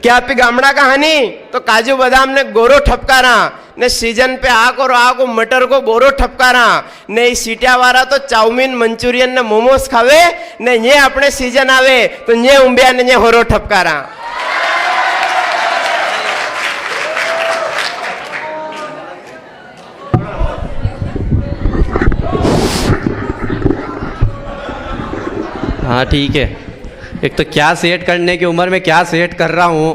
કે આપી ગામડા કહાની તો કાજુ બદામ ને ગોરો ઠપકારા ને सीजन पे आको मटर को बोरो ठपकारा ने सीटिया वाला तो चाउमीन मंचूरियन ने मोमोस खावे ने ये अपने सीजन आवे तो ये उम्बिया ने ये होरो ठपकारा। हाँ ठीक है, एक तो क्या सेट करने की उम्र में क्या सेट कर रहा हूँ,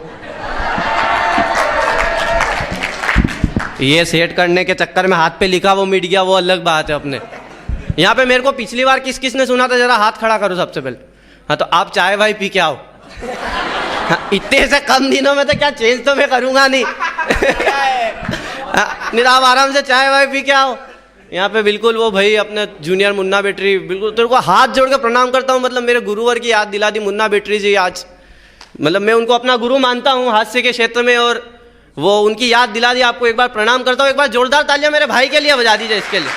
ये सेट करने के चक्कर में हाथ पे लिखा वो मिट गया, वो अलग बात है अपने। यहाँ पे मेरे को पिछली बार किस किस ने सुना था, जरा हाथ खड़ा करो सबसे पहले। हाँ तो आप चाय भाई पी के आओ। हाँ, इतने से कम दिनों में तो क्या चेंज तो मैं करूँगा नहीं। नहीं आप आराम से चाय भाई पी के आओ। यहाँ पे बिल्कुल वो भाई अपने जूनियर मुन्ना बेटरी, बिल्कुल तेरे को हाथ जोड़ के प्रणाम करता हूँ। मतलब मेरे गुरुवर की याद दिला दी मुन्ना बेटरी जी आज। मतलब मैं उनको अपना गुरु मानता हूँ हास्य के क्षेत्र में, और वो उनकी याद दिला दी। आपको एक बार प्रणाम करता हूँ। एक बार जोरदार तालियां मेरे भाई के लिए बजा दीजिए इसके लिए।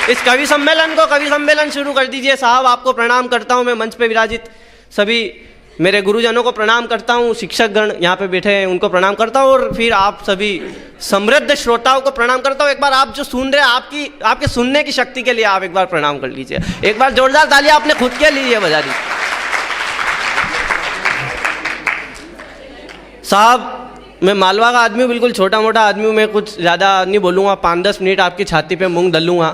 इस कवि सम्मेलन शुरू कर दीजिए साहब। आपको प्रणाम करता हूँ मैं, मंच पे विराजित सभी मेरे गुरुजनों को प्रणाम करता हूँ, शिक्षक गण यहाँ पे बैठे हैं उनको प्रणाम करता हूँ, और फिर आप सभी समृद्ध श्रोताओं को प्रणाम करता हूँ। एक बार आप जो सुन रहे हैं, आपके सुनने की शक्ति के लिए आप एक बार प्रणाम कर लीजिए। एक बार जोरदार तालियां आपने खुद के लिए बजा दी साहब। मैं मालवा का आदमी हूँ, बिल्कुल छोटा मोटा आदमी हूँ, मैं कुछ ज़्यादा नहीं बोलूँगा। 5-10 मिनट आपकी छाती पे मूंग दलूँगा,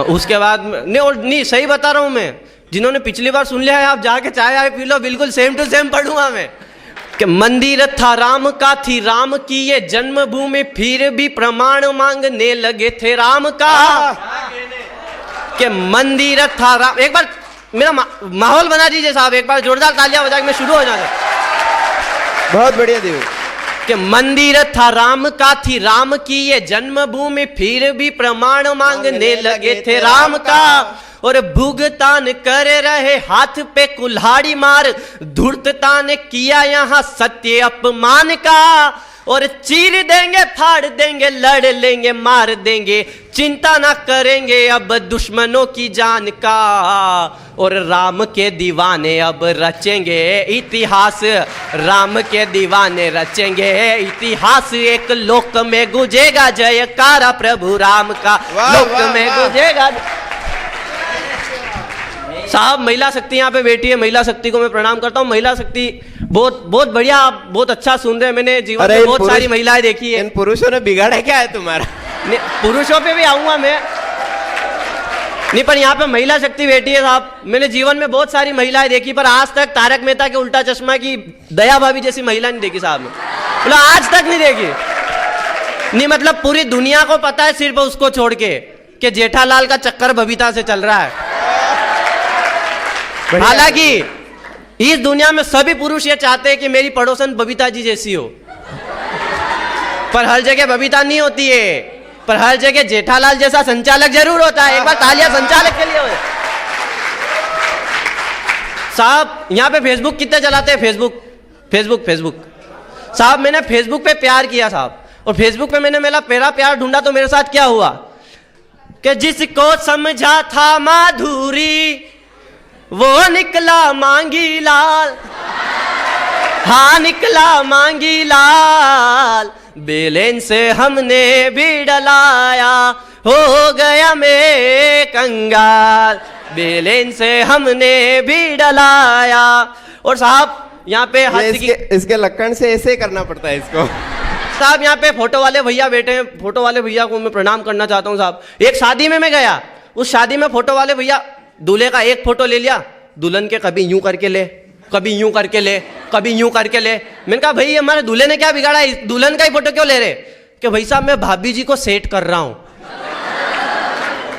उसके बाद नहीं सही बता रहा हूँ मैं। जिन्होंने पिछली बार सुन लिया है आप जाके चाय आए पी लो, बिल्कुल सेम टू सेम पढ़ूंगा मैं। कि मंदिर था राम का, थी राम की ये जन्मभूमि, फिर भी प्रमाण मांगने लगे थे राम का। कि मंदिर था राम, एक बार मेरा माहौल बना दीजिए साहब, एक बार जोरदार तालियां बजा के मैं शुरू हो जाऊंगा। बहुत बढ़िया देव। कि मंदिर था राम का, थी राम की ये जन्मभूमि, फिर भी प्रमाण मांगने लगे थे राम का। और भुगतान कर रहे हाथ पे कुल्हाड़ी मार, धूर्तता ने किया यहाँ सत्य अपमान का। और चीर देंगे, फाड़ देंगे, लड़ लेंगे, मार देंगे, चिंता ना करेंगे अब दुश्मनों की जान का। और राम के दीवाने अब रचेंगे इतिहास, राम के दीवाने रचेंगे इतिहास। एक लोक में गुजेगा जयकारा प्रभु राम का, लोक में गुजेगा। साहब महिला शक्ति यहाँ पे बैठी है, महिला शक्ति को मैं प्रणाम करता हूँ। महिला शक्ति बहुत बढ़िया, आप बहुत अच्छा सुन रहे हैं। मैंने जीवन में बहुत सारी महिलाएं देखी है। इन पुरुषों ने बिगाड़ा क्या है तुम्हारा? पुरुषों पे भी आऊंगा मैं, नहीं पर यहाँ पे महिला शक्ति बैठी है साहब। मैंने जीवन में बहुत सारी महिलाएं देखी, पर आज तक तारक मेहता के उल्टा चश्मा की दया भाभी जैसी महिला नहीं देखी साहब। मतलब आज तक नहीं देखी। नहीं मतलब पूरी दुनिया को पता है सिर्फ उसको छोड़ के कि जेठालाल का चक्कर बबीता से चल रहा है। हालांकि इस दुनिया में सभी पुरुष ये चाहते हैं कि मेरी पड़ोसन बबीता जी जैसी हो, पर हर जगह बबीता नहीं होती है, पर हर जगह जेठालाल जैसा संचालक जरूर होता है। एक बार तालियां संचालक के लिए हो। साहब यहाँ पे फेसबुक कितने चलाते हैं? फेसबुक साहब मैंने फेसबुक पे प्यार किया साहब, और फेसबुक पे मैंने मेरा प्यार ढूंढा तो मेरे साथ क्या हुआ कि जिसको समझा था माधुरी वो निकला मांगी लाल। हाँ निकला मांगी लाल, बेलेन से हमने भी डलाया, हो गया मैं कंगाल, बेलेन से हमने भी डलाया। और साहब यहाँ पे इसके लक्षण से ऐसे करना पड़ता है इसको। साहब यहाँ पे फोटो वाले भैया बैठे हैं, फोटो वाले भैया को मैं प्रणाम करना चाहता हूँ साहब। एक शादी में मैं गया, उस शादी में फोटो वाले भैया दूल्हे का एक फोटो ले लिया, दुल्हन के कभी यूं करके ले, कभी यूं करके ले, कभी यूं करके ले। मैंने कहा भाई हमारे दूल्हे ने क्या बिगाड़ा है, दुल्हन का ही फोटो क्यों ले रहे? कि भाई साहब मैं भाभी जी को सेट कर रहा हूं।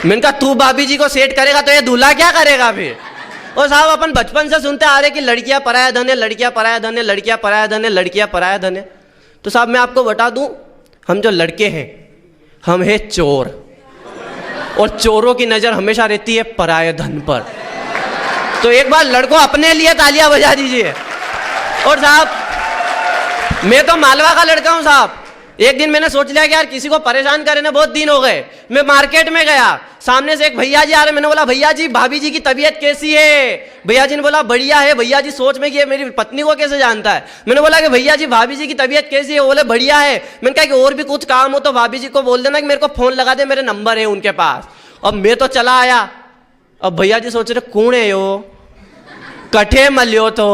मैंने कहा तू भाभी जी को सेट करेगा तो ये दूल्हा क्या करेगा फिर? और साहब अपन बचपन से सुनते आ रहे कि लड़कियां पराया धन है, लड़कियां पराया धन है, लड़कियां पराया धन है, लड़कियां पराया धन है। तो साहब मैं आपको बता दूं, हम जो लड़के हैं हम हैं चोर, और चोरों की नजर हमेशा रहती है पराये धन पर। तो एक बार लड़कों अपने लिए तालियां बजा दीजिए। और साहब मैं तो मालवा का लड़का हूं साहब, एक दिन मैंने सोच लिया कि यार किसी को परेशान करे ना, बहुत दिन हो गए। मैं मार्केट में गया, सामने से एक भैया जी आ रहे, मैंने बोला भैया जी भाभी जी की तबीयत कैसी है? भैया जी ने बोला बढ़िया है। भैया जी सोच में कि ये मेरी पत्नी को कैसे जानता है। मैंने बोला कि भैया जी भाभी जी की तबीयत कैसी है? बोले बढ़िया है। मैंने कहा कि और भी कुछ काम हो तो भाभी जी को बोल देना कि मेरे को फोन लगा दे, मेरे नंबर है उनके पास। अब मैं तो चला आया, अब भैया जी सोच रहे कौन है यो, कठे मलियो तो।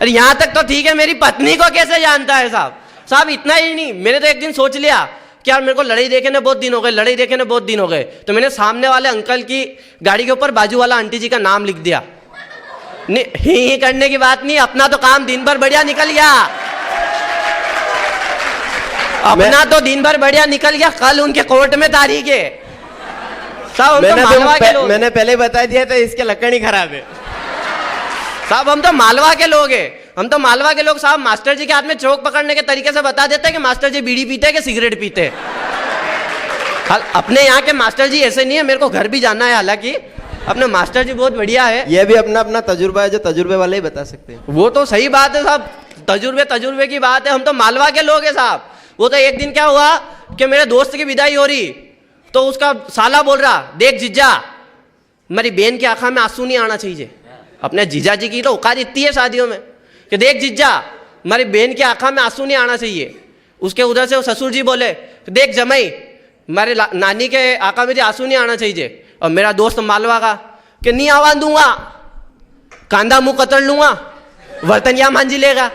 अरे यहां तक तो ठीक है, मेरी पत्नी को कैसे जानता है साहब? साहब इतना ही नहीं, मैंने तो एक दिन सोच लिया कि यार मेरे को लड़ाई देखे ने बहुत दिन हो गए, लड़ाई देखे ने बहुत दिन हो गए। तो मैंने सामने वाले अंकल की गाड़ी के ऊपर बाजू वाला आंटी जी का नाम लिख दिया। नहीं ही करने की बात नहीं, अपना तो काम दिन भर बढ़िया निकल गया, अपना तो दिन भर बढ़िया निकल गया। कल उनके कोर्ट में तारीख है साहब। हम तो मालवा के लोग, मैंने पहले बता दिया था इसके लक्कड़ ही खराब है साहब। हम तो मालवा के लोग हैं, हम तो मालवा के लोग साहब। मास्टर जी के हाथ में चौक पकड़ने के तरीके से बता देते हैं कि मास्टर जी बीड़ी पीते हैं कि सिगरेट पीते हैं। अपने यहाँ के मास्टर जी ऐसे नहीं है, मेरे को घर भी जाना है, हालांकि अपने मास्टर जी बहुत बढ़िया है। ये भी अपना अपना तजुर्बा है, जो तजुर्बे वाले ही बता सकते हैं। वो तो सही बात है साहब, तजुर्बे की बात है। हम तो मालवा के लोग हैं साहब। वो तो एक दिन क्या हुआ कि मेरे दोस्त की विदाई हो रही, तो उसका साला बोल रहा देख जीजा, मेरी बहन की आंखों में आंसू नहीं आना चाहिए। अपने जीजा जी की तो औकात इतनी है शादियों में कि देख जीजा, हमारी बहन की आंखों में आंसू नहीं आना चाहिए। उसके उधर से वो ससुर जी बोले देख जमाई, हमारे नानी के आंखों में आंसू नहीं आना चाहिए। और मेरा दोस्त मालवा का कि नहीं आवाज दूंगा, कांदा मुंह कतर लूंगा, वर्तनिया मांझी लेगा।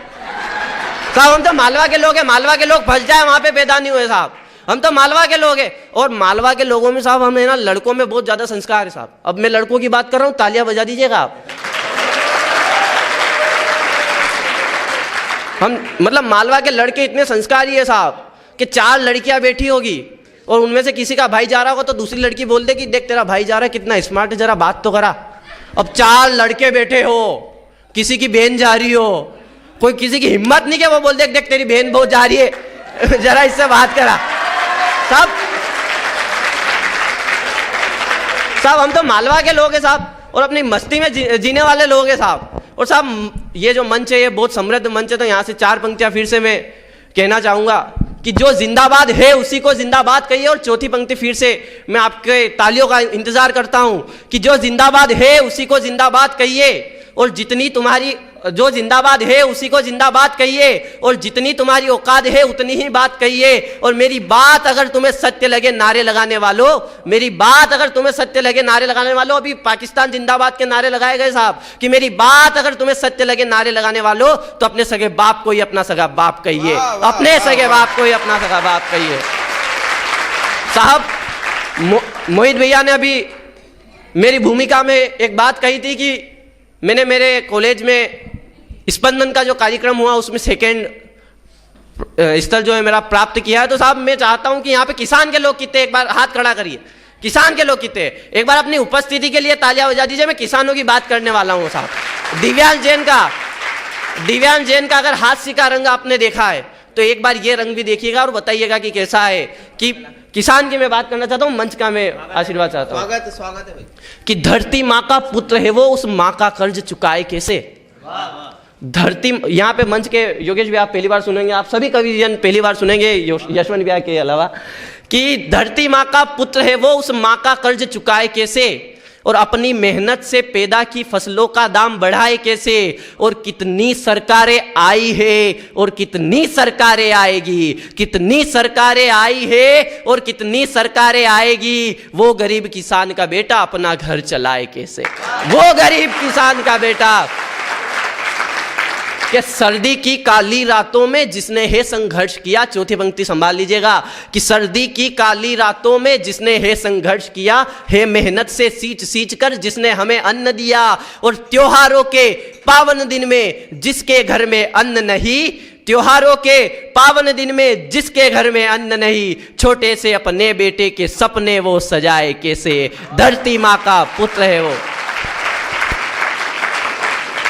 साहब हम तो मालवा के लोग हैं, मालवा के लोग फंस जाए वहां पे पैदा नहीं हुए साहब। हम तो मालवा के लोग हैं, और मालवा के लोगों में साहब हमें ना लड़कों में बहुत ज्यादा संस्कार है साहब। अब मैं लड़कों की बात कर रहा हूं, तालियां बजा दीजिएगा आप। हम मतलब मालवा के लड़के इतने संस्कारी है साहब कि 4 लड़कियां बैठी होगी और उनमें से किसी का भाई जा रहा होगा तो दूसरी लड़की बोल दे कि देख तेरा भाई जा रहा है, कितना स्मार्ट है, जरा बात तो करा। अब 4 लड़के बैठे हो, किसी की बहन जा रही हो, कोई किसी की हिम्मत नहीं कि वो बोल दे देख तेरी बहन बहुत जा रही है जरा इससे बात करा। साहब हम तो मालवा के लोग हैं साहब, और अपनी मस्ती में जीने वाले लोग हैं साहब। और साहब ये जो मंच है ये बहुत समृद्ध मंच है, तो यहाँ से 4 पंक्तियां फिर से मैं कहना चाहूंगा कि जो जिंदाबाद है उसी को जिंदाबाद कहिए। और चौथी पंक्ति फिर से मैं आपके तालियों का इंतजार करता हूं कि जो जिंदाबाद है उसी को जिंदाबाद कहिए, और जितनी तुम्हारी जो जिंदाबाद है उसी को जिंदाबाद कहिए, और जितनी तुम्हारी औकात है उतनी ही बात कहिए। और मेरी बात अगर तुम्हें सत्य लगे नारे लगाने वालों, मेरी बात अगर तुम्हें सत्य लगे नारे लगाने वालों, अभी पाकिस्तान जिंदाबाद के नारे लगाए गए साहब, कि मेरी बात अगर तुम्हें सत्य लगे नारे लगाने वालों तो अपने सगे बाप को ही अपना सगा बाप कहिए, अपने सगे बाप को ही अपना सगा बाप कहिए। साहब मोहित भैया ने अभी मेरी भूमिका में एक बात कही थी कि मैंने मेरे कॉलेज में स्पंदन का जो कार्यक्रम हुआ उसमें 2nd स्थल जो है मेरा प्राप्त किया है। तो साहब मैं चाहता हूं कि यहाँ पे किसान के लोग कितने, एक बार हाथ खड़ा करिए, किसान के लोग कितने, एक बार अपनी उपस्थिति के लिए तालियां बजा दीजिए। मैं किसानों की बात करने वाला हूं साहब। दिव्यांग जैन का अगर हास्य का रंग आपने देखा है तो एक बार ये रंग भी देखिएगा और बताइएगा कि कैसा है। कि किसान की मैं बात करना चाहता हूं, मंच का मैं आशीर्वाद चाहता हूं। स्वागत है भाई। कि धरती माँ का पुत्र है वो, उस माँ का कर्ज चुकाए कैसे। धरती, यहाँ पे मंच के योगेश भी आप पहली बार सुनेंगे, आप सभी कविजन पहली बार सुनेंगे यशवंत भैया के अलावा, कि धरती माँ का पुत्र है वो, उस माँ का कर्ज चुकाए कैसे, और अपनी मेहनत से पैदा की फसलों का दाम बढ़ाए कैसे। और कितनी सरकारें आई है और कितनी सरकारें आएगी, कितनी सरकारें आई है और कितनी सरकारें आएगी, वो गरीब किसान का बेटा अपना घर चलाए कैसे। वो गरीब किसान का बेटा कि सर्दी की काली रातों में जिसने है संघर्ष किया, चौथी पंक्ति संभाल लीजिएगा, कि सर्दी की काली रातों में जिसने है संघर्ष किया, है मेहनत से सींच कर जिसने हमें अन्न दिया। और त्योहारों के पावन दिन में जिसके घर में अन्न नहीं, त्योहारों के पावन दिन में जिसके घर में अन्न नहीं, छोटे से अपने बेटे के सपने वो सजाए कैसे। धरती माँ का पुत्र है वो,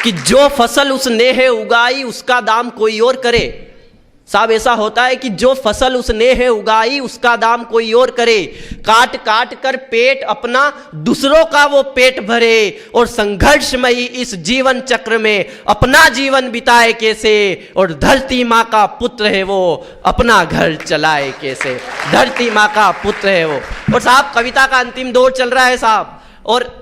कि जो फसल उसने है उगाई उसका दाम कोई और करे, साहब ऐसा होता है कि जो फसल उसने है उगाई उसका दाम कोई और करे, काट काट कर पेट अपना दूसरों का वो पेट भरे, और संघर्षमयी इस जीवन चक्र में अपना जीवन बिताए कैसे, और धरती माँ का पुत्र है वो अपना घर चलाए कैसे, धरती माँ का पुत्र है वो। और साहब कविता का अंतिम दौर चल रहा है साहब, और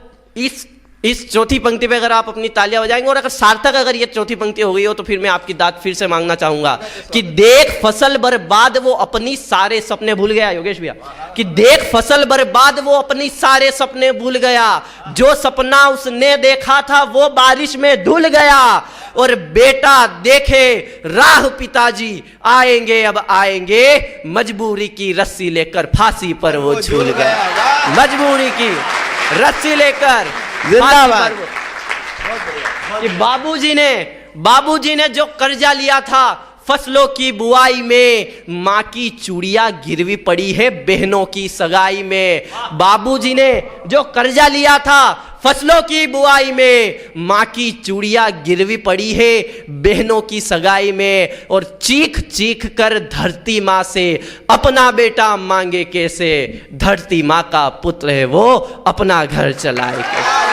इस चौथी पंक्ति पे अगर आप अपनी तालियां बजाएंगे, और अगर सार्थक अगर ये चौथी पंक्ति हो गई हो तो फिर मैं आपकी दाद फिर से मांगना चाहूंगा कि देख फसल बर्बाद वो अपनी सारे सपने भूल गया। योगेश भैया, कि देख फसल बर्बाद वो अपनी सारे सपने भूल गया, जो सपना उसने देखा था वो बारिश में धुल गया, और बेटा देखे राह पिताजी आएंगे अब आएंगे, मजबूरी की रस्सी लेकर फांसी पर वो झूल गया, मजबूरी की रस्सी लेकर जिंदाबाद। कि बाबूजी ने जो कर्जा लिया था फसलों की बुआई में, माँ की चूड़ियां गिरवी पड़ी है बहनों की सगाई में। बाबूजी ने जो कर्जा लिया था फसलों की बुआई में, माँ की चूड़ियां गिरवी पड़ी है बहनों की सगाई में, और चीख चीख कर धरती माँ से अपना बेटा मांगे कैसे, धरती माँ का पुत्र है वो अपना घर चलाए कैसे।